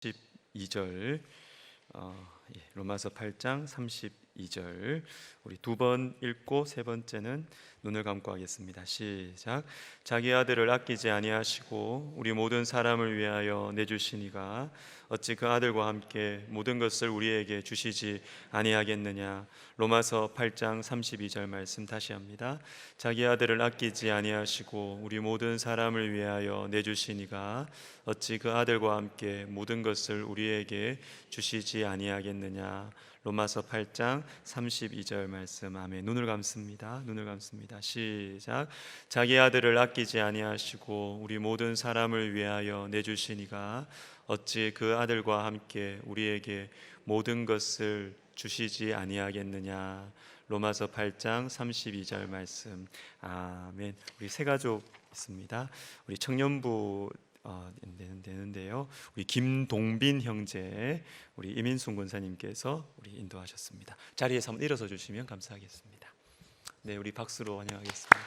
32절 로마서 8장 32절 우리 두 번 읽고 세 번째는 눈을 감고 하겠습니다. 시작. 자기 아들을 아끼지 아니하시고 우리 모든 사람을 위하여 내주시니가 어찌 그 아들과 함께 모든 것을 우리에게 주시지 아니하겠느냐. 로마서 8장 32절 말씀 다시 합니다. 자기 아들을 아끼지 아니하시고 우리 모든 사람을 위하여 내주시니가 어찌 그 아들과 함께 모든 것을 우리에게 주시지 아니하겠느냐. 로마서 8장 32절 말씀. 아멘. 눈을 감습니다. 눈을 감습니다. 시작. 자기 아들을 아끼지 아니하시고 우리 모든 사람을 위하여 내주시니가 어찌 그 아들과 함께 우리에게 모든 것을 주시지 아니하겠느냐. 로마서 8장 32절 말씀. 아멘. 우리 세 가족 있습니다. 우리 청년부 되는데요. 우리 김동빈 형제, 우리 이민순 권사님께서 우리 인도하셨습니다. 자리에서 한번 일어서 주시면 감사하겠습니다. 네, 우리 박수로 환영하겠습니다.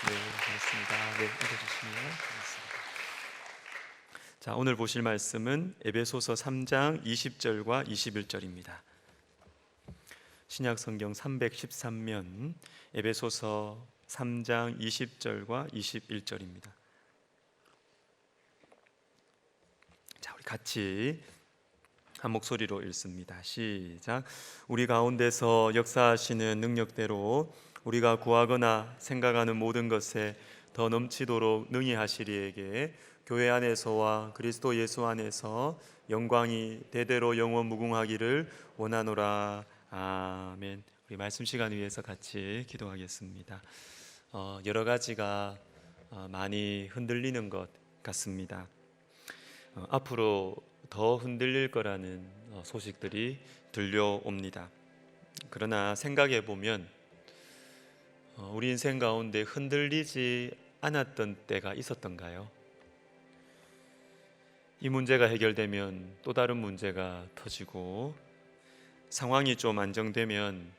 네, 반갑습니다. 네, 일어주시면 고맙습니다. 자, 오늘 보실 말씀은 에베소서 3장 20절과 21절입니다. 신약 성경 313면 에베소서 3장 20절과 21절입니다. 자, 우리 같이 한 목소리로 읽습니다. 시작. 우리 가운데서 역사하시는 능력대로 우리가 구하거나 생각하는 모든 것에 더 넘치도록 능히 하시리에게 교회 안에서와 그리스도 예수 안에서 영광이 대대로 영원 무궁하기를 원하노라. 아멘. 우리 말씀 시간 위해서 같이 기도하겠습니다. 여러 가지가 많이 흔들리는 것 같습니다. 앞으로 더 흔들릴 거라는 소식들이 들려옵니다. 그러나 생각해 보면 우리 인생 가운데 흔들리지 않았던 때가 있었던가요? 이 문제가 해결되면 또 다른 문제가 터지고 상황이 좀 안정되면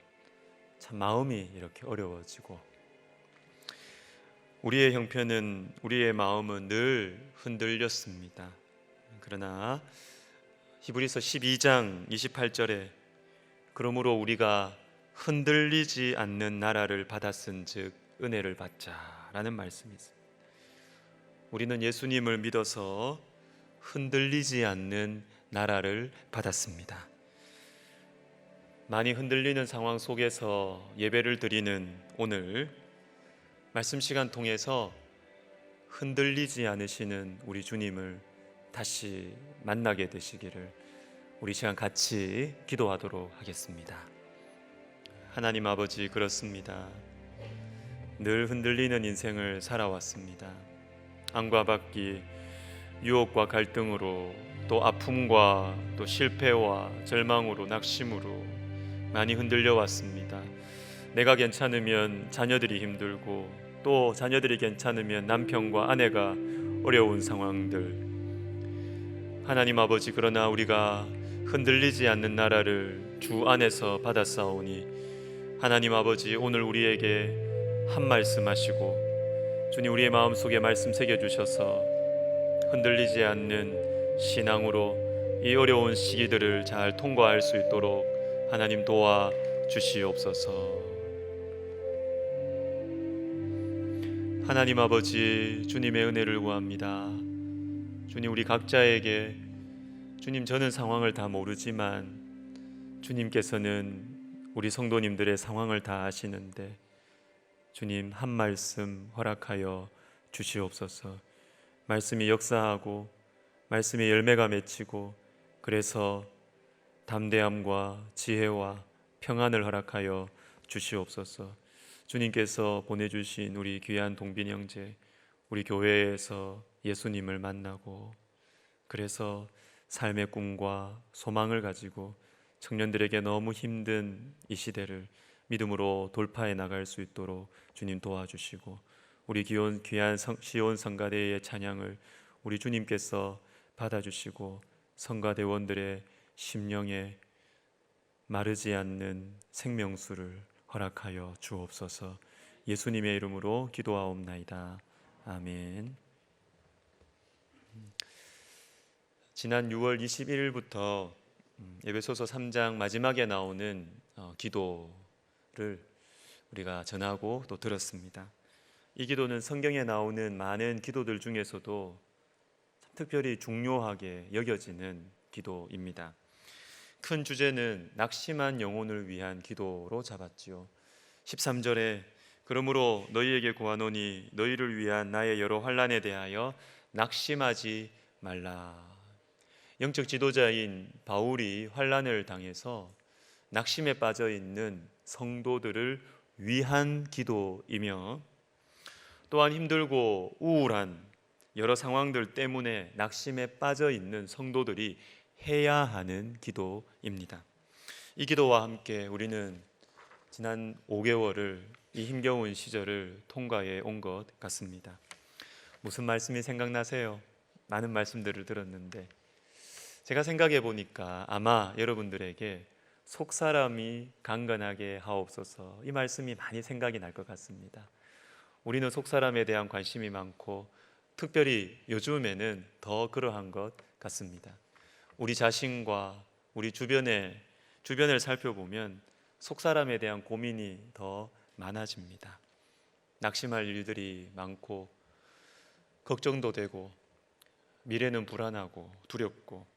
참 마음이 이렇게 어려워지고 우리의 형편은 우리의 마음은 늘 흔들렸습니다. 그러나 히브리서 12장 28절에 그러므로 우리가 흔들리지 않는 나라를 받았은즉 은혜를 받자라는 말씀이 있습니다. 우리는 예수님을 믿어서 흔들리지 않는 나라를 받았습니다. 많이 흔들리는 상황 속에서 예배를 드리는 오늘 말씀 시간 통해서 흔들리지 않으시는 우리 주님을 다시 만나게 되시기를 우리 시간 같이 기도하도록 하겠습니다. 하나님 아버지, 그렇습니다. 늘 흔들리는 인생을 살아왔습니다. 안과 밖이 유혹과 갈등으로 또 아픔과 또 실패와 절망으로 낙심으로 많이 흔들려 왔습니다. 내가 괜찮으면 자녀들이 힘들고 또 자녀들이 괜찮으면 남편과 아내가 어려운 상황들. 하나님 아버지, 그러나 우리가 흔들리지 않는 나라를 주 안에서 받았사오니 하나님 아버지, 오늘 우리에게 한 말씀 하시고 주님 우리의 마음속에 말씀 새겨주셔서 흔들리지 않는 신앙으로 이 어려운 시기들을 잘 통과할 수 있도록 하나님 도와주시옵소서. 하나님 아버지, 주님의 은혜를 구합니다. 주님, 우리 각자에게 주님, 저는 상황을 다 모르지만 주님께서는 우리 성도님들의 상황을 다 아시는데 주님, 한 말씀 허락하여 주시옵소서. 말씀이 역사하고 말씀의 열매가 맺히고 그래서 담대함과 지혜와 평안을 허락하여 주시옵소서. 주님께서 보내주신 우리 귀한 동빈 형제, 우리 교회에서 예수님을 만나고 그래서 삶의 꿈과 소망을 가지고 청년들에게 너무 힘든 이 시대를 믿음으로 돌파해 나갈 수 있도록 주님 도와주시고 우리 귀한 시온 성가대의 찬양을 우리 주님께서 받아주시고 성가대원들의 심령에 마르지 않는 생명수를 허락하여 주옵소서. 예수님의 이름으로 기도하옵나이다. 아멘. 지난 6월 21일부터 에베소서 3장 마지막에 나오는 기도를 우리가 전하고 또 들었습니다. 이 기도는 성경에 나오는 많은 기도들 중에서도 특별히 중요하게 여겨지는 기도입니다. 큰 주제는 낙심한 영혼을 위한 기도로 잡았지요. 13절에 그러므로 너희에게 구하노니 너희를 위한 나의 여러 환난에 대하여 낙심하지 말라. 영적 지도자인 바울이 환난을 당해서 낙심에 빠져 있는 성도들을 위한 기도이며, 또한 힘들고 우울한 여러 상황들 때문에 낙심에 빠져 있는 성도들이 해야 하는 기도입니다. 이 기도와 함께 우리는 지난 5개월을 이 힘겨운 시절을 통과해 온 것 같습니다. 무슨 말씀이 생각나세요? 많은 말씀들을 들었는데 제가 생각해 보니까 아마 여러분들에게 속사람이 강건하게 하옵소서, 이 말씀이 많이 생각이 날 것 같습니다. 우리는 속사람에 대한 관심이 많고 특별히 요즘에는 더 그러한 것 같습니다. 우리 자신과 우리 주변을 살펴보면 속사람에 대한 고민이 더 많아집니다. 낙심할 일들이 많고 걱정도 되고 미래는 불안하고 두렵고,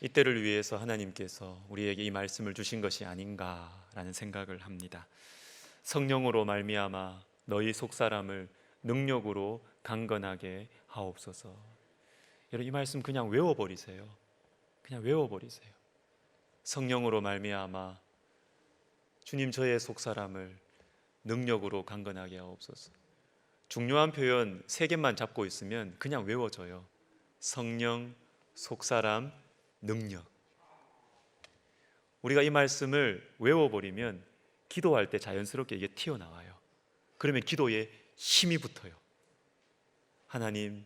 이때를 위해서 하나님께서 우리에게 이 말씀을 주신 것이 아닌가라는 생각을 합니다. 성령으로 말미암아 너희 속사람을 능력으로 강건하게 하옵소서. 여러분, 이 말씀 그냥 외워버리세요. 그냥 외워버리세요. 성령으로 말미암아 주님 저의 속사람을 능력으로 강건하게 하옵소서. 중요한 표현 3개만 잡고 있으면 그냥 외워져요. 성령, 속사람, 능력. 우리가 이 말씀을 외워버리면 기도할 때 자연스럽게 이게 튀어나와요. 그러면 기도에 힘이 붙어요. 하나님,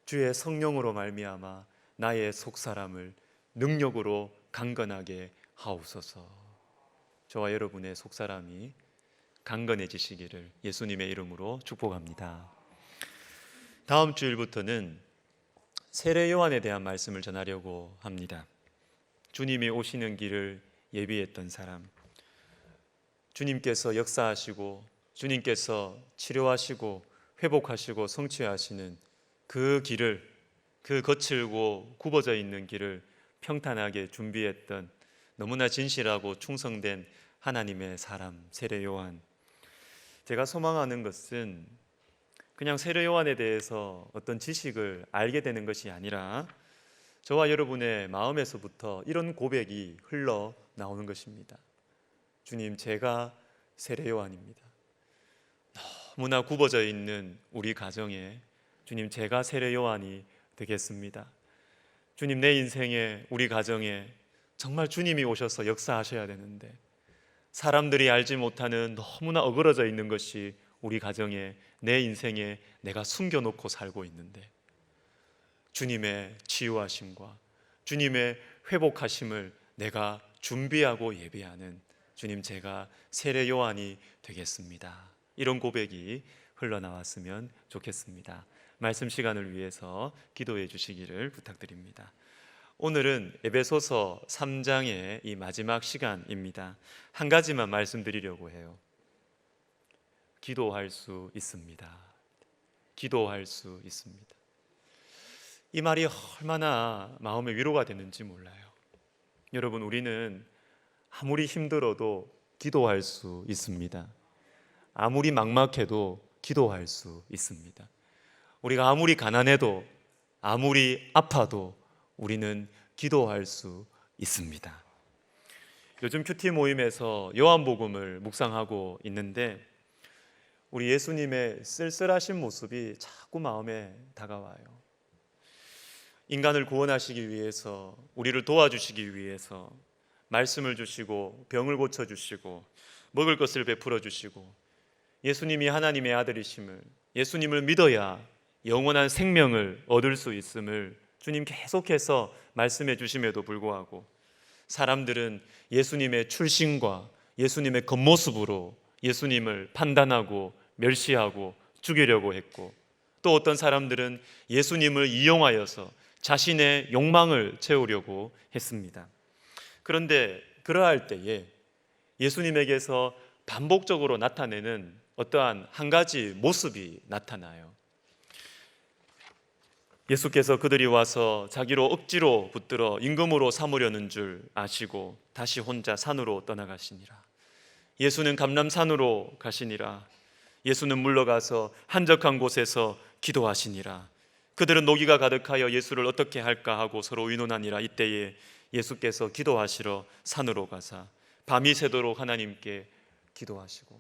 주의 성령으로 말미암아 나의 속사람을 능력으로 강건하게 하옵소서. 저와 여러분의 속사람이 강건해지시기를 예수님의 이름으로 축복합니다. 다음 주일부터는 세례 요한에 대한 말씀을 전하려고 합니다. 주님이 오시는 길을 예비했던 사람, 주님께서 역사하시고 주님께서 치료하시고 회복하시고 성취하시는 그 길을, 그 거칠고 굽어져 있는 길을 평탄하게 준비했던 너무나 진실하고 충성된 하나님의 사람 세례 요한. 제가 소망하는 것은 그냥 세례 요한에 대해서 어떤 지식을 알게 되는 것이 아니라 저와 여러분의 마음에서부터 이런 고백이 흘러나오는 것입니다. 주님, 제가 세례 요한입니다. 너무나 굽어져 있는 우리 가정에 주님, 제가 세례 요한이 되겠습니다. 주님, 내 인생에, 우리 가정에 정말 주님이 오셔서 역사하셔야 되는데 사람들이 알지 못하는 너무나 어그러져 있는 것이 우리 가정에, 내 인생에 내가 숨겨놓고 살고 있는데 주님의 치유하심과 주님의 회복하심을 내가 준비하고 예배하는 주님, 제가 세례 요한이 되겠습니다. 이런 고백이 흘러나왔으면 좋겠습니다. 말씀 시간을 위해서 기도해 주시기를 부탁드립니다. 오늘은 에베소서 3장의 이 마지막 시간입니다. 한 가지만 말씀드리려고 해요. 기도할 수 있습니다. 기도할 수 있습니다. 이 말이 얼마나 마음의 위로가 되는지 몰라요. 여러분, 우리는 아무리 힘들어도 기도할 수 있습니다. 아무리 막막해도 기도할 수 있습니다. 우리가 아무리 가난해도 아무리 아파도 우리는 기도할 수 있습니다. 요즘 큐티 모임에서 요한복음을 묵상하고 있는데 우리 예수님의 쓸쓸하신 모습이 자꾸 마음에 다가와요. 인간을 구원하시기 위해서, 우리를 도와주시기 위해서 말씀을 주시고 병을 고쳐주시고 먹을 것을 베풀어 주시고 예수님이 하나님의 아들이심을, 예수님을 믿어야 영원한 생명을 얻을 수 있음을 주님 계속해서 말씀해 주심에도 불구하고 사람들은 예수님의 출신과 예수님의 겉모습으로 예수님을 판단하고 멸시하고 죽이려고 했고, 또 어떤 사람들은 예수님을 이용하여서 자신의 욕망을 채우려고 했습니다. 그런데 그러할 때에 예수님에게서 반복적으로 나타내는 어떠한 한 가지 모습이 나타나요. 예수께서 그들이 와서 자기로 억지로 붙들어 임금으로 삼으려는 줄 아시고 다시 혼자 산으로 떠나가시니라. 예수는 감람산으로 가시니라. 예수는 물러가서 한적한 곳에서 기도하시니라. 그들은 노기가 가득하여 예수를 어떻게 할까 하고 서로 의논하니라. 이때에 예수께서 기도하시러 산으로 가사 밤이 새도록 하나님께 기도하시고,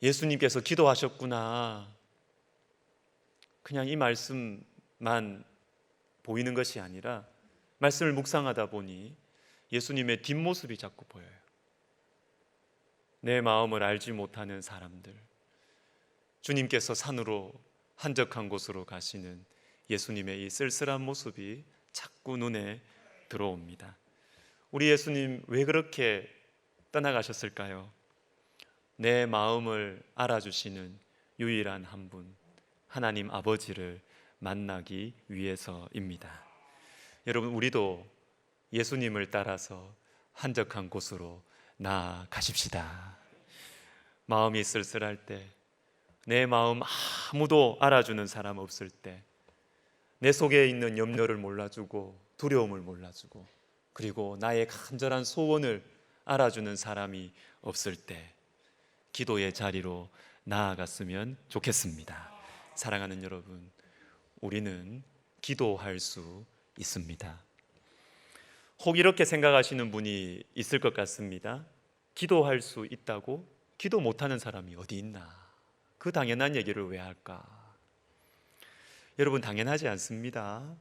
예수님께서 기도하셨구나, 그냥 이 말씀만 보이는 것이 아니라 말씀을 묵상하다 보니 예수님의 뒷모습이 자꾸 보여요. 내 마음을 알지 못하는 사람들, 주님께서 산으로 한적한 곳으로 가시는 예수님의 이 쓸쓸한 모습이 자꾸 눈에 들어옵니다. 우리 예수님 왜 그렇게 떠나가셨을까요? 내 마음을 알아주시는 유일한 한 분, 하나님 아버지를 만나기 위해서입니다. 여러분, 우리도 예수님을 따라서 한적한 곳으로 나아가십시다. 마음이 쓸쓸할 때, 내 마음 아무도 알아주는 사람 없을 때, 내 속에 있는 염려를 몰라주고 두려움을 몰라주고 그리고 나의 간절한 소원을 알아주는 사람이 없을 때 기도의 자리로 나아갔으면 좋겠습니다. 사랑하는 여러분, 우리는 기도할 수 있습니다. 혹 이렇게 생각하시는 분이 있을 것 같습니다. 기도할 수 있다고? 기도 못하는 사람이 어디 있나? 그 당연한 얘기를 왜 할까? 여러분, 당연하지 않습니다.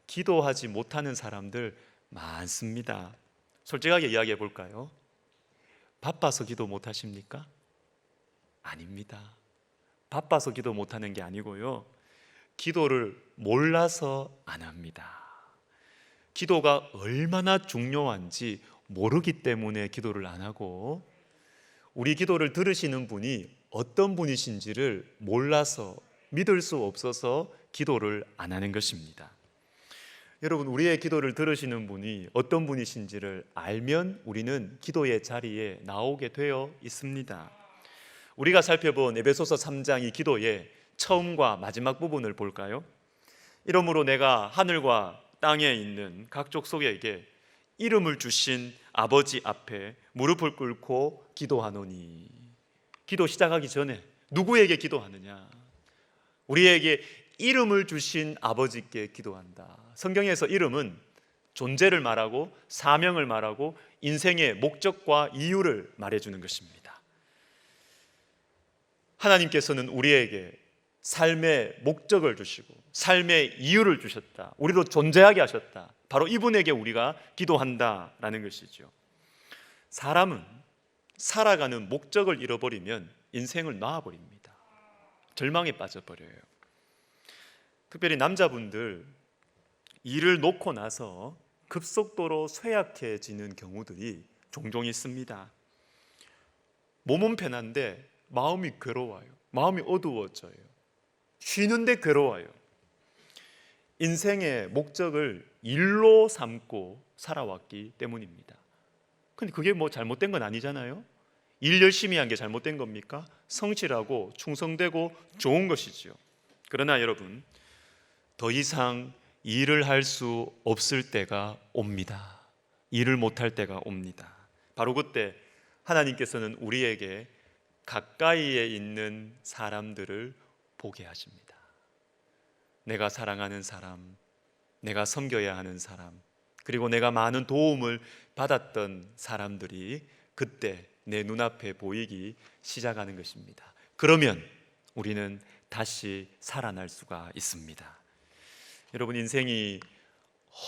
기도하지 못하는 사람들 많습니다. 솔직하게 이야기해 볼까요? 바빠서 기도 못하십니까? 아닙니다. 바빠서 기도 못하는 게 아니고요, 기도를 몰라서 안 합니다. 기도가 얼마나 중요한지 모르기 때문에 기도를 안 하고, 우리 기도를 들으시는 분이 어떤 분이신지를 몰라서, 믿을 수 없어서 기도를 안 하는 것입니다. 여러분, 우리의 기도를 들으시는 분이 어떤 분이신지를 알면 우리는 기도의 자리에 나오게 되어 있습니다. 우리가 살펴본 에베소서 3장 이 기도의 처음과 마지막 부분을 볼까요? 이러므로 내가 하늘과 땅에 있는 각 족속에게 이름을 주신 아버지 앞에 무릎을 꿇고 기도하노니. 기도 시작하기 전에 누구에게 기도하느냐? 우리에게 이름을 주신 아버지께 기도한다. 성경에서 이름은 존재를 말하고 사명을 말하고 인생의 목적과 이유를 말해주는 것입니다. 하나님께서는 우리에게 삶의 목적을 주시고 삶의 이유를 주셨다. 우리로 존재하게 하셨다. 바로 이분에게 우리가 기도한다라는 것이죠. 사람은 살아가는 목적을 잃어버리면 인생을 놔버립니다. 절망에 빠져버려요. 특별히 남자분들, 일을 놓고 나서 급속도로 쇠약해지는 경우들이 종종 있습니다. 몸은 편한데 마음이 괴로워요. 마음이 어두워져요. 쉬는데 괴로워요. 인생의 목적을 일로 삼고 살아왔기 때문입니다. 근데 그게 뭐 잘못된 건 아니잖아요. 일 열심히 한 게 잘못된 겁니까? 성실하고 충성되고 좋은 것이지요. 그러나 여러분, 더 이상 일을 할 수 없을 때가 옵니다. 일을 못할 때가 옵니다. 바로 그때 하나님께서는 우리에게 가까이에 있는 사람들을 보게 하십니다. 내가 사랑하는 사람, 내가 섬겨야 하는 사람, 그리고 내가 많은 도움을 받았던 사람들이 그때 내 눈앞에 보이기 시작하는 것입니다. 그러면 우리는 다시 살아날 수가 있습니다. 여러분, 인생이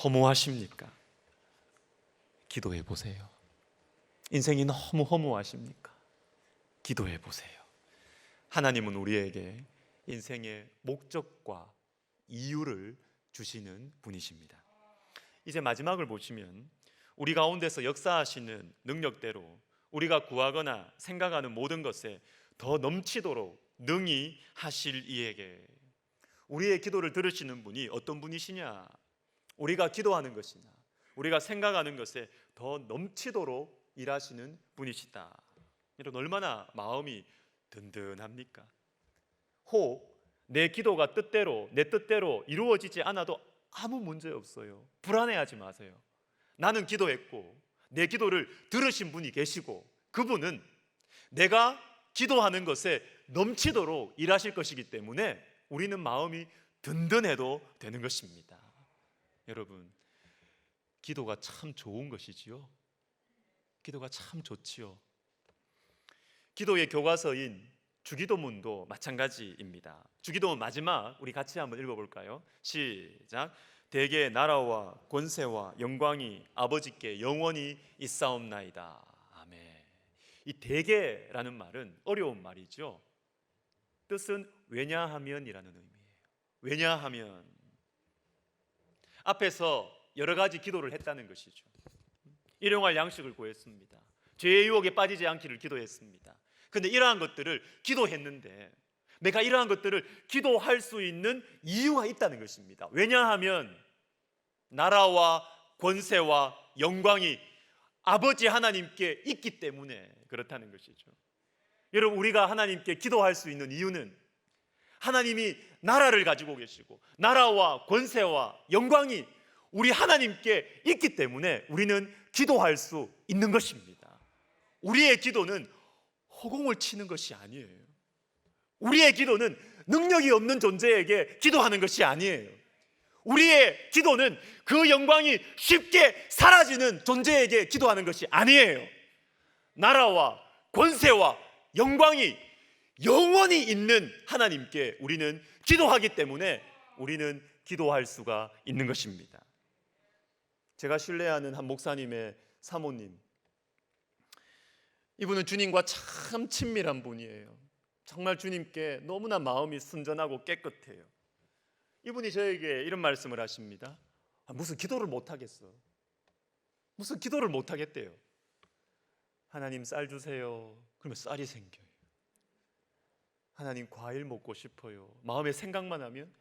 허무하십니까? 기도해 보세요. 인생이 너무 허무하십니까? 기도해 보세요. 하나님은 우리에게 인생의 목적과 이유를 주시는 분이십니다. 이제 마지막을 보시면 우리 가운데서 역사하시는 능력대로 우리가 구하거나 생각하는 모든 것에 더 넘치도록 능히 하실 이에게, 우리의 기도를 들으시는 분이 어떤 분이시냐? 우리가 기도하는 것이나 우리가 생각하는 것에 더 넘치도록 일하시는 분이시다. 여러분, 얼마나 마음이 든든합니까? 혹 내 기도가 내 뜻대로 이루어지지 않아도 아무 문제 없어요. 불안해하지 마세요. 나는 기도했고 내 기도를 들으신 분이 계시고 그분은 내가 기도하는 것에 넘치도록 일하실 것이기 때문에 우리는 마음이 든든해도 되는 것입니다. 여러분, 기도가 참 좋은 것이지요. 기도가 참 좋지요. 기도의 교과서인 주기도문도 마찬가지입니다. 주기도문 마지막 우리 같이 한번 읽어볼까요? 시작. 대개 나라와 권세와 영광이 아버지께 영원히 있사옵나이다. 아멘. 이 대개라는 말은 어려운 말이죠. 뜻은 왜냐하면이라는 의미예요. 왜냐하면 앞에서 여러 가지 기도를 했다는 것이죠. 일용할 양식을 구했습니다. 죄의 유혹에 빠지지 않기를 기도했습니다. 그런데 이러한 것들을 기도했는데 내가 이러한 것들을 기도할 수 있는 이유가 있다는 것입니다. 왜냐하면 나라와 권세와 영광이 아버지 하나님께 있기 때문에 그렇다는 것이죠. 여러분, 우리가 하나님께 기도할 수 있는 이유는 하나님이 나라를 가지고 계시고 나라와 권세와 영광이 우리 하나님께 있기 때문에 우리는 기도할 수 있는 것입니다. 우리의 기도는 허공을 치는 것이 아니에요. 우리의 기도는 능력이 없는 존재에게 기도하는 것이 아니에요. 우리의 기도는 그 영광이 쉽게 사라지는 존재에게 기도하는 것이 아니에요. 나라와 권세와 영광이 영원히 있는 하나님께 우리는 기도하기 때문에 우리는 기도할 수가 있는 것입니다. 제가 신뢰하는 한 목사님의 사모님, 이분은 주님과 참 친밀한 분이에요. 정말 주님께 너무나 마음이 순전하고 깨끗해요. 이분이 저에게 이런 말씀을 하십니다. 무슨 기도를 못하겠어. 무슨 기도를 못하겠대요. 하나님 쌀 주세요. 그러면 쌀이 생겨요. 하나님 과일 먹고 싶어요. 마음에 생각만 하면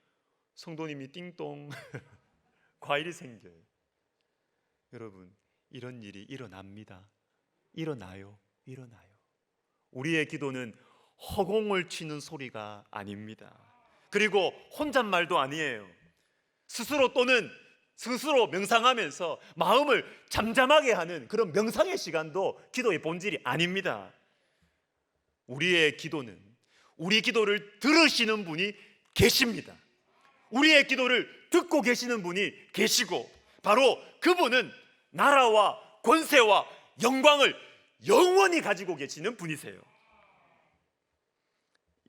성도님이 띵동 과일이 생겨요. 여러분, 이런 일이 일어납니다. 일어나요. 우리의 기도는 허공을 치는 소리가 아닙니다. 그리고 혼잣말도 아니에요. 스스로 또는 스스로 명상하면서 마음을 잠잠하게 하는 그런 명상의 시간도 기도의 본질이 아닙니다. 우리의 기도는 우리 기도를 들으시는 분이 계십니다. 우리의 기도를 듣고 계시는 분이 계시고 바로 그분은 나라와 권세와 영광을 영원히 가지고 계시는 분이세요.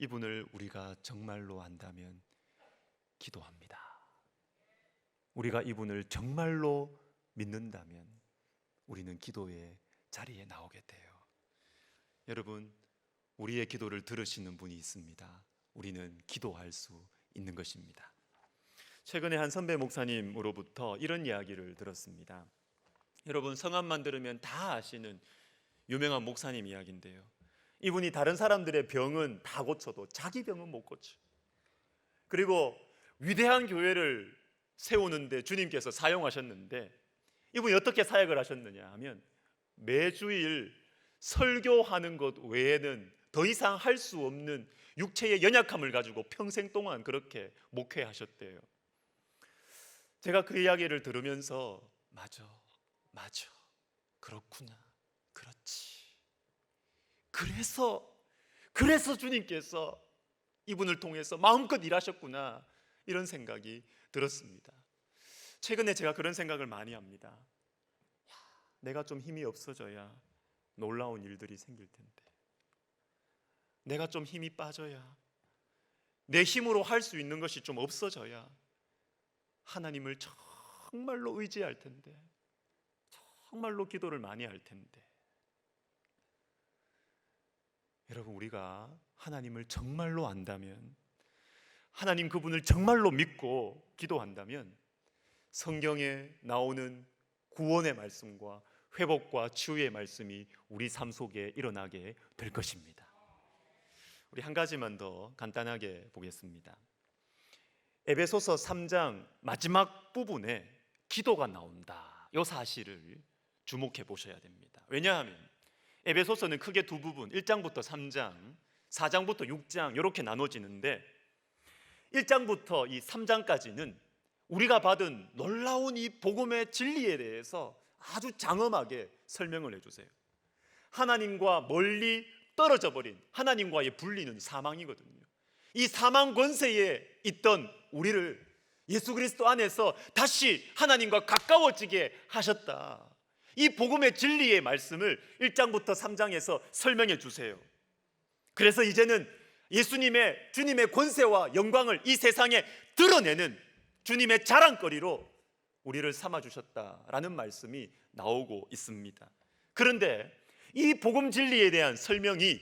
이분을 우리가 정말로 안다면 기도합니다. 우리가 이분을 정말로 믿는다면 우리는 기도의 자리에 나오게 돼요. 여러분, 우리의 기도를 들으시는 분이 있습니다. 우리는 기도할 수 있는 것입니다. 최근에 한 선배 목사님으로부터 이런 이야기를 들었습니다. 여러분, 성함만 들으면 다 아시는 유명한 목사님 이야기인데요. 이분이 다른 사람들의 병은 다 고쳐도 자기 병은 못 고쳐. 그리고 위대한 교회를 세우는데 주님께서 사용하셨는데 이분이 어떻게 사역을 하셨느냐 하면 매주일 설교하는 것 외에는 더 이상 할 수 없는 육체의 연약함을 가지고 평생 동안 그렇게 목회하셨대요. 제가 그 이야기를 들으면서 맞아, 그렇구나, 그렇지. 그래서 주님께서 이분을 통해서 마음껏 일하셨구나, 이런 생각이 들었습니다. 최근에 제가 그런 생각을 많이 합니다. 내가 좀 힘이 없어져야 놀라운 일들이 생길 텐데, 내가 좀 힘이 빠져야, 내 힘으로 할 수 있는 것이 좀 없어져야 하나님을 정말로 의지할 텐데, 정말로 기도를 많이 할 텐데. 여러분, 우리가 하나님을 정말로 안다면, 하나님 그분을 정말로 믿고 기도한다면 성경에 나오는 구원의 말씀과 회복과 치유의 말씀이 우리 삶 속에 일어나게 될 것입니다. 우리 한 가지만 더 간단하게 보겠습니다. 에베소서 3장 마지막 부분에 기도가 나온다. 이 사실을 주목해 보셔야 됩니다. 왜냐하면 에베소서는 크게 두 부분, 1장부터 3장, 4장부터 6장 이렇게 나눠지는데 1장부터 이 3장까지는 우리가 받은 놀라운 이 복음의 진리에 대해서 아주 장엄하게 설명을 해주세요. 하나님과 멀리 떨어져 버린, 하나님과의 분리는 사망이거든요. 이 사망 권세에 있던 우리를 예수 그리스도 안에서 다시 하나님과 가까워지게 하셨다. 이 복음의 진리의 말씀을 1장부터 3장에서 설명해 주세요. 그래서 이제는 예수님의, 주님의 권세와 영광을 이 세상에 드러내는 주님의 자랑거리로 우리를 삼아주셨다라는 말씀이 나오고 있습니다. 그런데 이 복음 진리에 대한 설명이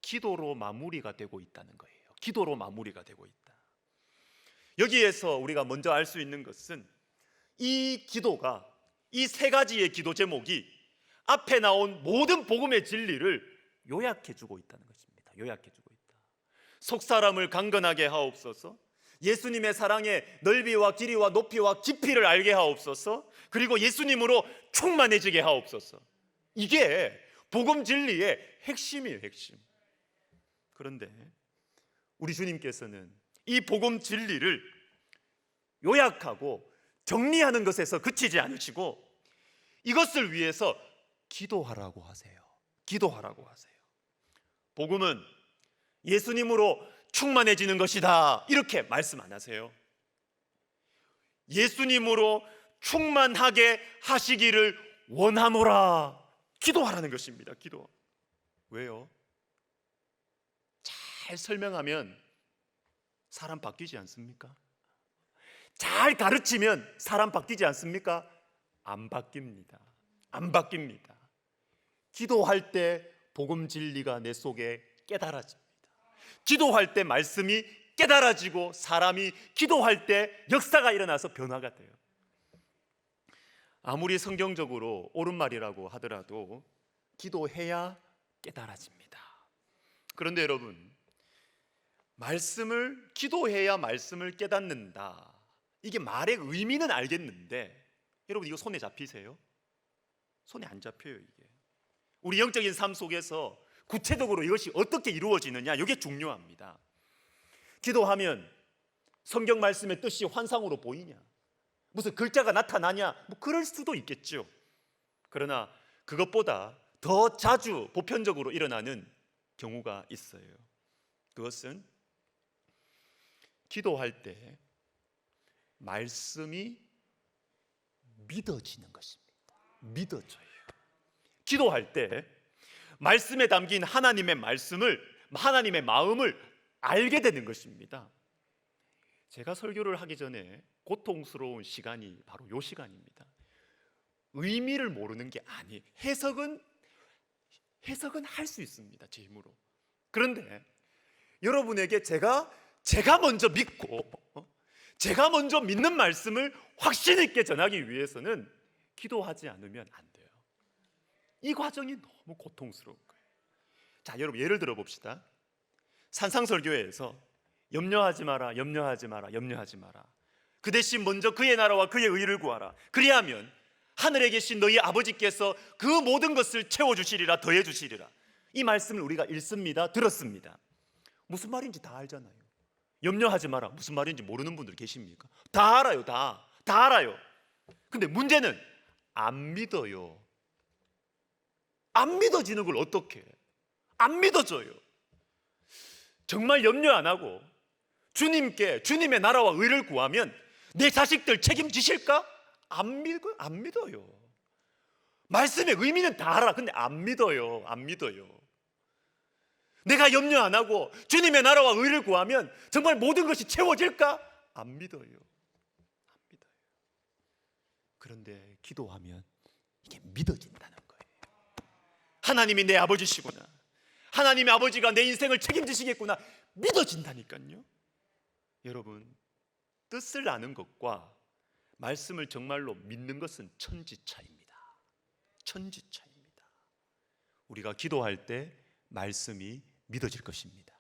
기도로 마무리가 되고 있다는 거예요. 기도로 마무리가 되고 있다. 여기에서 우리가 먼저 알 수 있는 것은 이 기도가, 이 세 가지의 기도 제목이 앞에 나온 모든 복음의 진리를 요약해주고 있다는 것입니다. 요약해주고 있다. 속 사람을 강건하게 하옵소서, 예수님의 사랑의 넓이와 길이와 높이와 깊이를 알게 하옵소서, 그리고 예수님으로 충만해지게 하옵소서. 이게 복음 진리의 핵심이에요, 핵심. 그런데 우리 주님께서는 이 복음 진리를 요약하고 정리하는 것에서 그치지 않으시고 이것을 위해서 기도하라고 하세요. 기도하라고 하세요. 복음은 예수님으로 충만해지는 것이다, 이렇게 말씀 안 하세요. 예수님으로 충만하게 하시기를 원하노라, 기도하라는 것입니다. 기도. 왜요? 잘 설명하면 사람 바뀌지 않습니까? 잘 가르치면 사람 바뀌지 않습니까? 안 바뀝니다. 안 바뀝니다. 기도할 때 복음 진리가 내 속에 깨달아집니다. 기도할 때 말씀이 깨달아지고 사람이 기도할 때 역사가 일어나서 변화가 돼요. 아무리 성경적으로 옳은 말이라고 하더라도 기도해야 깨달아집니다. 그런데 여러분, 말씀을 기도해야 말씀을 깨닫는다, 이게 말의 의미는 알겠는데 여러분, 이거 손에 잡히세요? 손에 안 잡혀요. 이게 우리 영적인 삶 속에서 구체적으로 이것이 어떻게 이루어지느냐, 이게 중요합니다. 기도하면 성경 말씀의 뜻이 환상으로 보이냐, 무슨 글자가 나타나냐, 뭐 그럴 수도 있겠죠. 그러나 그것보다 더 자주 보편적으로 일어나는 경우가 있어요. 그것은 기도할 때 말씀이 믿어지는 것입니다. 믿어져요. 기도할 때 말씀에 담긴 하나님의 말씀을, 하나님의 마음을 알게 되는 것입니다. 제가 설교를 하기 전에 고통스러운 시간이 바로 이 시간입니다. 의미를 모르는 게 아니에요. 해석은 할 수 있습니다, 제 힘으로. 그런데 여러분에게 제가 먼저 믿고 제가 먼저 믿는 말씀을 확신 있게 전하기 위해서는 기도하지 않으면 안 돼요. 이 과정이 너무 고통스러운 거예요. 자, 여러분 예를 들어 봅시다. 산상설교회에서 염려하지 마라, 염려하지 마라, 염려하지 마라. 그 대신 먼저 그의 나라와 그의 의를 구하라. 그리하면 하늘에 계신 너희 아버지께서 그 모든 것을 채워주시리라, 더해주시리라. 이 말씀을 우리가 읽습니다, 들었습니다. 무슨 말인지 다 알잖아요. 염려하지 마라, 무슨 말인지 모르는 분들 계십니까? 다 알아요. 다 알아요. 근데 문제는 안 믿어요. 안 믿어지는 걸 어떻게 해? 안 믿어져요. 정말 염려 안 하고 주님께, 주님의 나라와 의를 구하면 내 자식들 책임지실까? 안 믿어요. 말씀의 의미는 다 알아. 근데 안 믿어요. 안 믿어요. 내가 염려 안 하고 주님의 나라와 의를 구하면 정말 모든 것이 채워질까? 안 믿어요. 안 믿어요. 그런데 기도하면 이게 믿어진다는 거예요. 하나님이 내 아버지시구나, 하나님의 아버지가 내 인생을 책임지시겠구나, 믿어진다니까요. 여러분, 뜻을 아는 것과 말씀을 정말로 믿는 것은 천지차이입니다. 천지차이입니다. 우리가 기도할 때 말씀이 믿어질 것입니다.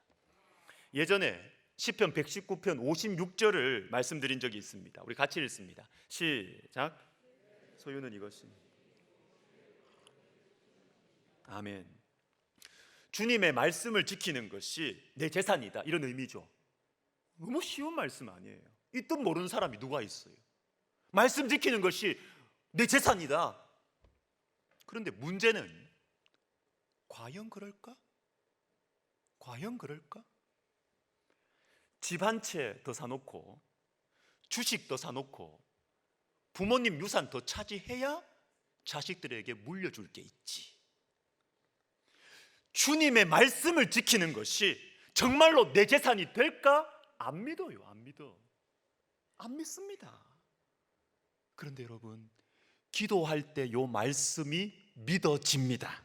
예전에 시편 119편 56절을 말씀드린 적이 있습니다. 우리 같이 읽습니다. 시작. 소유는 이것이. 아멘. 주님의 말씀을 지키는 것이 내 재산이다, 이런 의미죠. 너무 쉬운 말씀 아니에요. 이 뜻 모르는 사람이 누가 있어요? 말씀 지키는 것이 내 재산이다. 그런데 문제는 과연 그럴까? 과연 그럴까? 집 한 채 더 사놓고 주식 더 사놓고 부모님 유산 더 차지해야 자식들에게 물려줄 게 있지. 주님의 말씀을 지키는 것이 정말로 내 재산이 될까? 안 믿어요. 안 믿습니다. 그런데 여러분, 기도할 때 요 말씀이 믿어집니다.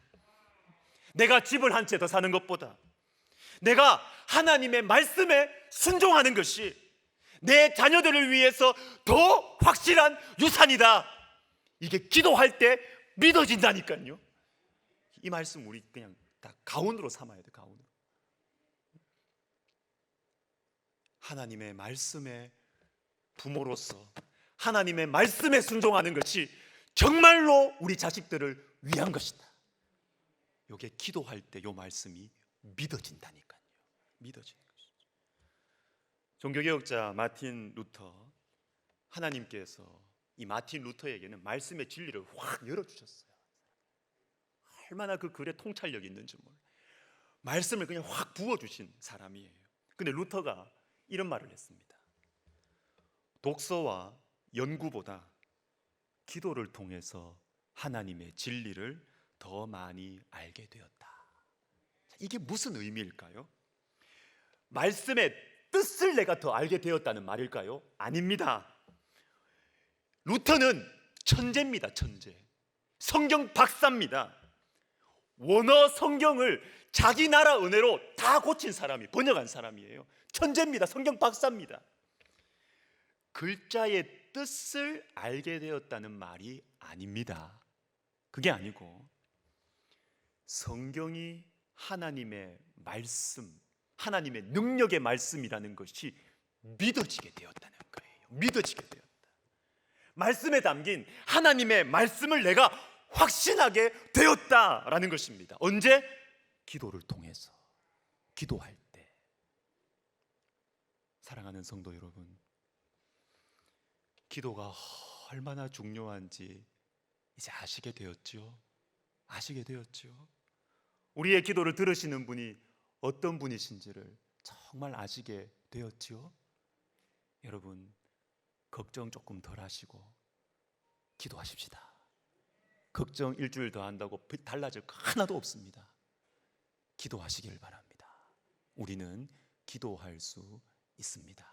내가 집을 한 채 더 사는 것보다 내가 하나님의 말씀에 순종하는 것이 내 자녀들을 위해서 더 확실한 유산이다. 이게 기도할 때 믿어진다니까요. 이 말씀 우리 그냥 다 가온으로 삼아야 돼. 가온으로. 하나님의 말씀에 부모로서 하나님의 말씀에 순종하는 것이 정말로 우리 자식들을 위한 것이다. 이게 기도할 때 이 말씀이 믿어진다니까요. 믿어지는 것이죠. 종교개혁자 마틴 루터, 하나님께서 이 마틴 루터에게는 말씀의 진리를 확 열어주셨어요. 얼마나 그 글에 통찰력이 있는지 몰라요. 말씀을 그냥 확 부어주신 사람이에요. 근데 루터가 이런 말을 했습니다. 독서와 연구보다 기도를 통해서 하나님의 진리를 더 많이 알게 되었다. 이게 무슨 의미일까요? 말씀의 뜻을 내가 더 알게 되었다는 말일까요? 아닙니다. 루터는 천재입니다. 천재. 성경 박사입니다. 원어 성경을 자기 나라 은혜로 다 고친 사람이, 번역한 사람이에요. 천재입니다. 성경 박사입니다. 글자의 뜻을 알게 되었다는 말이 아닙니다. 그게 아니고 성경이 하나님의 말씀, 하나님의 능력의 말씀이라는 것이 믿어지게 되었다는 거예요. 믿어지게 되었다. 말씀에 담긴 하나님의 말씀을 내가 확신하게 되었다라는 것입니다. 언제? 기도를 통해서. 기도할 때. 사랑하는 성도 여러분, 기도가 얼마나 중요한지 이제 아시게 되었죠? 아시게 되었죠? 우리의 기도를 들으시는 분이 어떤 분이신지를 정말 아시게 되었죠? 여러분, 걱정 조금 덜 하시고 기도하십시다. 걱정 일주일 더 한다고 달라질 거 하나도 없습니다. 기도하시길 바랍니다. 우리는 기도할 수 있습니다.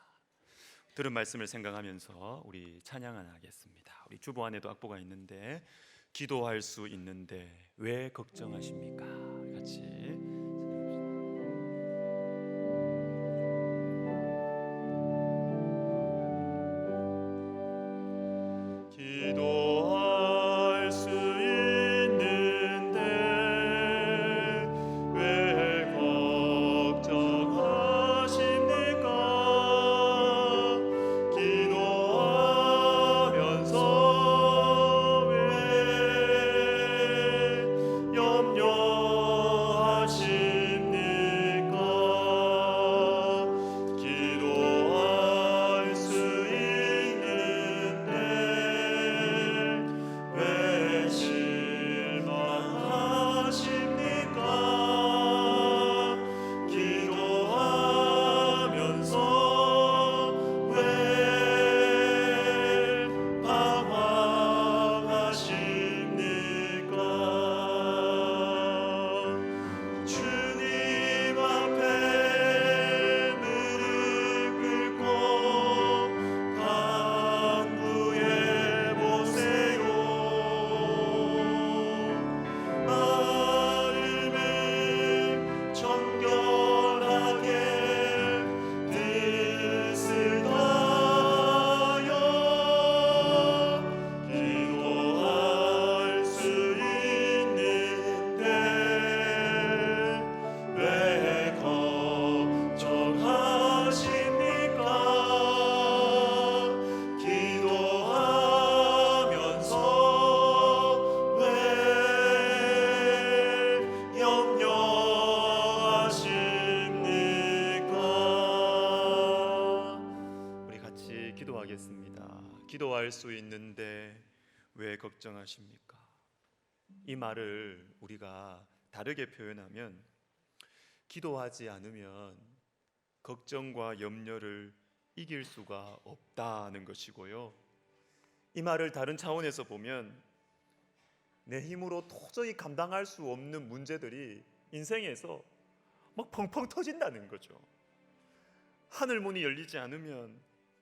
들은 말씀을 생각하면서 우리 찬양 하나 하겠습니다. 우리 주보 안에도 악보가 있는데, 기도할 수 있는데 왜 걱정하십니까? 같이 기도할 수 있는데 왜 걱정하십니까? 기도하면서 왜 염려하십니까? 기도할 수 있는데 기도할 수 있는데 왜 걱정하십니까? 이 말을 우리가 다르게 표현하면 기도하지 않으면 걱정과 염려를 이길 수가 없다는 것이고요, 이 말을 다른 차원에서 보면 내 힘으로 도저히 감당할 수 없는 문제들이 인생에서 막 펑펑 터진다는 거죠. 하늘 문이 열리지 않으면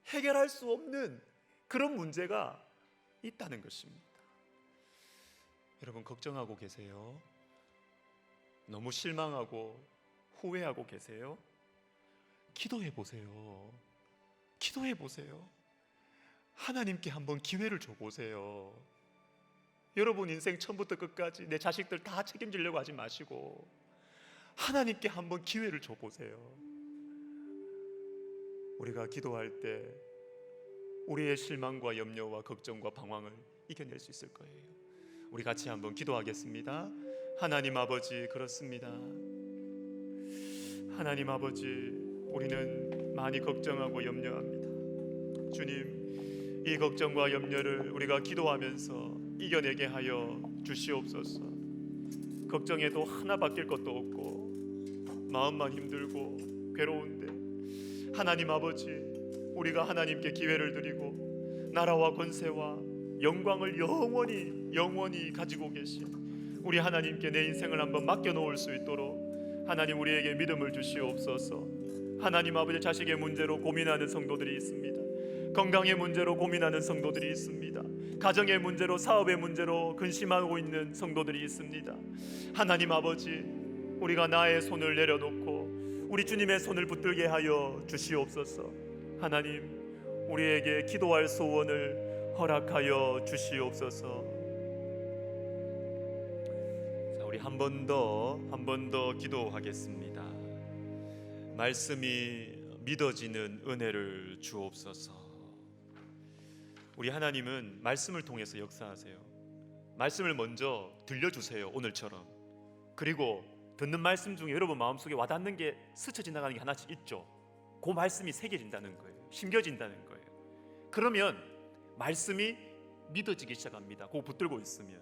해결할 수 없는 그런 문제가 있다는 것입니다. 여러분, 걱정하고 계세요? 너무 실망하고 후회하고 계세요? 기도해 보세요. 기도해 보세요. 하나님께 한번 기회를 줘 보세요. 여러분 인생 처음부터 끝까지 내 자식들 다 책임지려고 하지 마시고 하나님께 한번 기회를 줘 보세요. 우리가 기도할 때 우리의 실망과 염려와 걱정과 방황을 이겨낼 수 있을 거예요. 우리 같이 한번 기도하겠습니다. 하나님 아버지, 그렇습니다. 하나님 아버지, 우리는 많이 걱정하고 염려합니다. 주님, 이 걱정과 염려를 우리가 기도하면서 이겨내게 하여 주시옵소서. 걱정해도 하나 바뀔 것도 없고 마음만 힘들고 괴로운데 하나님 아버지, 우리가 하나님께 기회를 드리고 나라와 권세와 영광을 영원히 가지고 계신 우리 하나님께 내 인생을 한번 맡겨놓을 수 있도록 하나님 우리에게 믿음을 주시옵소서. 하나님 아버지, 자식의 문제로 고민하는 성도들이 있습니다. 건강의 문제로 고민하는 성도들이 있습니다. 가정의 문제로, 사업의 문제로 근심하고 있는 성도들이 있습니다. 하나님 아버지, 우리가 나의 손을 내려놓고 우리 주님의 손을 붙들게 하여 주시옵소서. 하나님, 우리에게 기도할 소원을 허락하여 주시옵소서. 자, 우리 한 번 더 기도하겠습니다. 말씀이 믿어지는 은혜를 주옵소서. 우리 하나님은 말씀을 통해서 역사하세요. 말씀을 먼저 들려주세요, 오늘처럼. 그리고 듣는 말씀 중에 여러분 마음속에 와닿는 게 스쳐 지나가는 게 하나씩 있죠. 그 말씀이 새겨진다는 거예요. 심겨진다는 거예요. 그러면 말씀이 믿어지기 시작합니다. 그거 붙들고 있으면.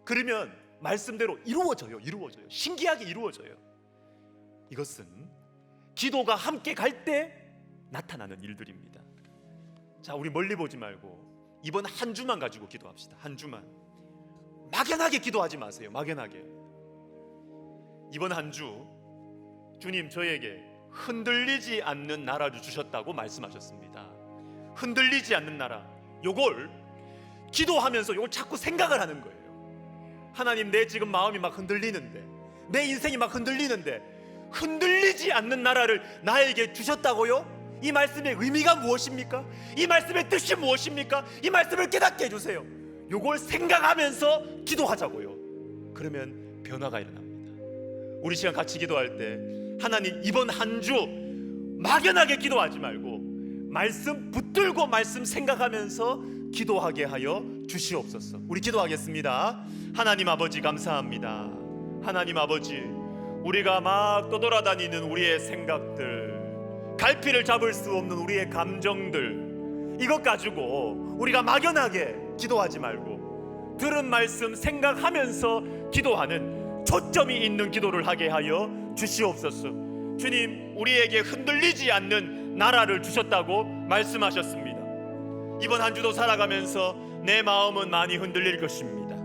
그러면 말씀대로 이루어져요. 신기하게 이루어져요. 이것은 기도가 함께 갈 때 나타나는 일들입니다. 자, 우리 멀리 보지 말고 이번 한 주만 가지고 기도합시다. 한 주만. 막연하게 기도하지 마세요. 막연하게. 이번 한 주 주님 저에게 흔들리지 않는 나라를 주셨다고 말씀하셨습니다. 흔들리지 않는 나라, 요걸 기도하면서 요걸 자꾸 생각을 하는 거예요. 하나님, 내 지금 마음이 막 흔들리는데, 내 인생이 막 흔들리는데 흔들리지 않는 나라를 나에게 주셨다고요? 이 말씀의 의미가 무엇입니까? 이 말씀의 뜻이 무엇입니까? 이 말씀을 깨닫게 해주세요. 요걸 생각하면서 기도하자고요. 그러면 변화가 일어납니다. 우리 시간 같이 기도할 때 하나님, 이번 한 주 막연하게 기도하지 말고 말씀 붙들고 말씀 생각하면서 기도하게 하여 주시옵소서. 우리 기도하겠습니다. 하나님 아버지, 감사합니다. 하나님 아버지, 우리가 막 떠돌아다니는 우리의 생각들, 갈피를 잡을 수 없는 우리의 감정들, 이것 가지고 우리가 막연하게 기도하지 말고 들은 말씀 생각하면서 기도하는 초점이 있는 기도를 하게 하여 주시옵소서. 주님, 우리에게 흔들리지 않는 나라를 주셨다고 말씀하셨습니다. 이번 한 주도 살아가면서 내 마음은 많이 흔들릴 것입니다.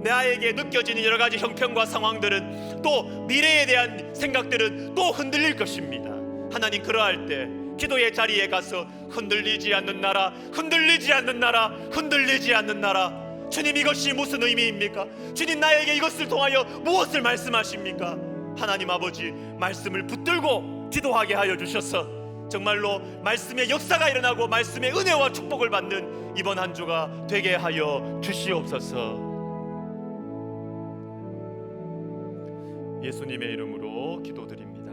나에게 느껴지는 여러 가지 형편과 상황들은, 또 미래에 대한 생각들은 또 흔들릴 것입니다. 하나님, 그러할 때 기도의 자리에 가서 흔들리지 않는 나라, 흔들리지 않는 나라, 흔들리지 않는 나라. 주님, 이것이 무슨 의미입니까? 주님, 나에게 이것을 통하여 무엇을 말씀하십니까? 하나님 아버지, 말씀을 붙들고 기도하게 하여 주셔서 정말로 말씀의 역사가 일어나고 말씀의 은혜와 축복을 받는 이번 한 주가 되게 하여 주시옵소서. 예수님의 이름으로 기도드립니다.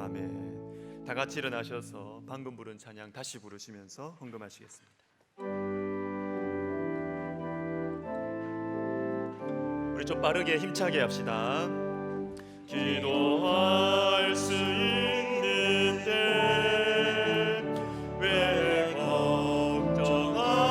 아멘. 다 같이 일어나셔서 방금 부른 찬양 다시 부르시면서 헌금하시겠습니다. 우리 좀 빠르게 힘차게 합시다. 기도할 수 있는데 왜 걱정하시오?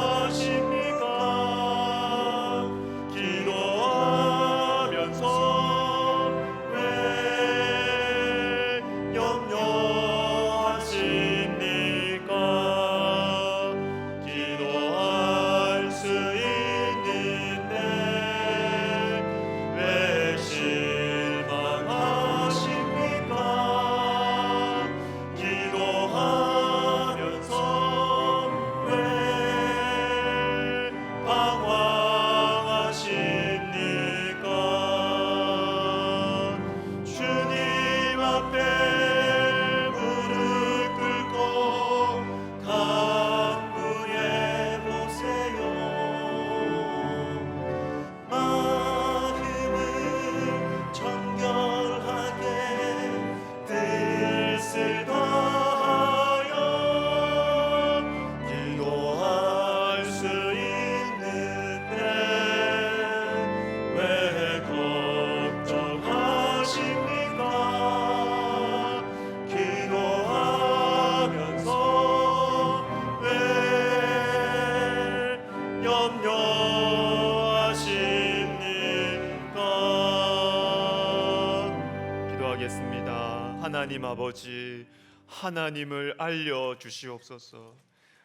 하나님 아버지, 하나님을 알려주시옵소서.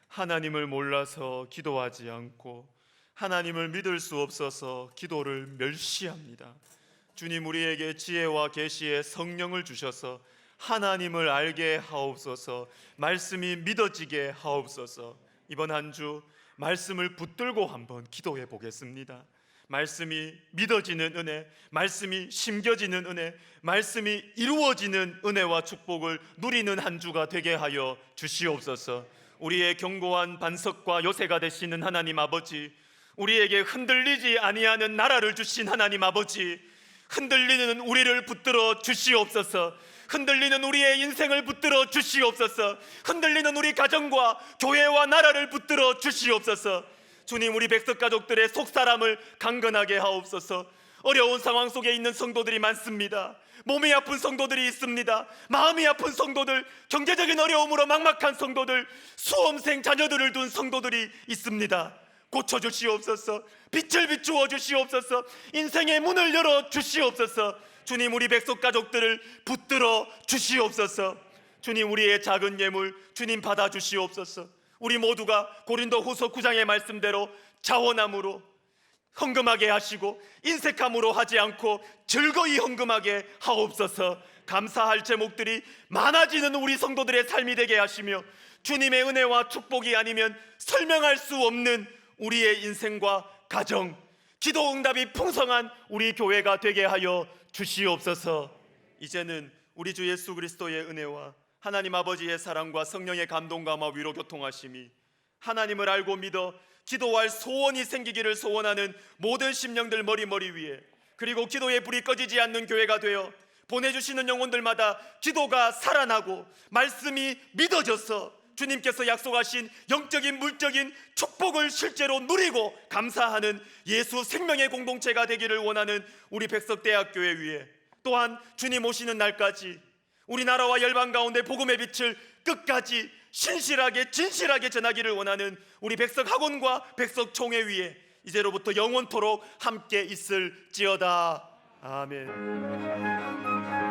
하나님을 몰라서 기도하지 않고 하나님을 믿을 수 없어서 기도를 멸시합니다. 주님, 우리에게 지혜와 계시의 성령을 주셔서 하나님을 알게 하옵소서. 말씀이 믿어지게 하옵소서. 이번 한 주 말씀을 붙들고 한번 기도해 보겠습니다. 말씀이 믿어지는 은혜, 말씀이 심겨지는 은혜, 말씀이 이루어지는 은혜와 축복을 누리는 한 주가 되게 하여 주시옵소서. 우리의 견고한 반석과 요새가 되시는 하나님 아버지, 우리에게 흔들리지 아니하는 나라를 주신 하나님 아버지, 흔들리는 우리를 붙들어 주시옵소서. 흔들리는 우리의 인생을 붙들어 주시옵소서. 흔들리는 우리 가정과 교회와 나라를 붙들어 주시옵소서. 주님, 우리 백석 가족들의 속사람을 강건하게 하옵소서. 어려운 상황 속에 있는 성도들이 많습니다. 몸이 아픈 성도들이 있습니다. 마음이 아픈 성도들, 경제적인 어려움으로 막막한 성도들, 수험생 자녀들을 둔 성도들이 있습니다. 고쳐주시옵소서. 빛을 비추어 주시옵소서. 인생의 문을 열어 주시옵소서. 주님, 우리 백석 가족들을 붙들어 주시옵소서. 주님, 우리의 작은 예물 주님 받아 주시옵소서. 우리 모두가 고린도 후서 9장의 말씀대로 자원함으로 헌금하게 하시고 인색함으로 하지 않고 즐거이 헌금하게 하옵소서. 감사할 제목들이 많아지는 우리 성도들의 삶이 되게 하시며 주님의 은혜와 축복이 아니면 설명할 수 없는 우리의 인생과 가정, 기도 응답이 풍성한 우리 교회가 되게 하여 주시옵소서. 이제는 우리 주 예수 그리스도의 은혜와 하나님 아버지의 사랑과 성령의 감동감화 위로 교통하심이 하나님을 알고 믿어 기도할 소원이 생기기를 소원하는 모든 심령들 머리 위에, 그리고 기도의 불이 꺼지지 않는 교회가 되어 보내주시는 영혼들마다 기도가 살아나고 말씀이 믿어져서 주님께서 약속하신 영적인 물적인 축복을 실제로 누리고 감사하는 예수 생명의 공동체가 되기를 원하는 우리 백석대학교회 위에, 또한 주님 오시는 날까지 우리나라와 열방 가운데 복음의 빛을 끝까지 신실하게 진실하게 전하기를 원하는 우리 백석학원과 백석총회 위에 이제로부터 영원토록 함께 있을지어다. 아멘.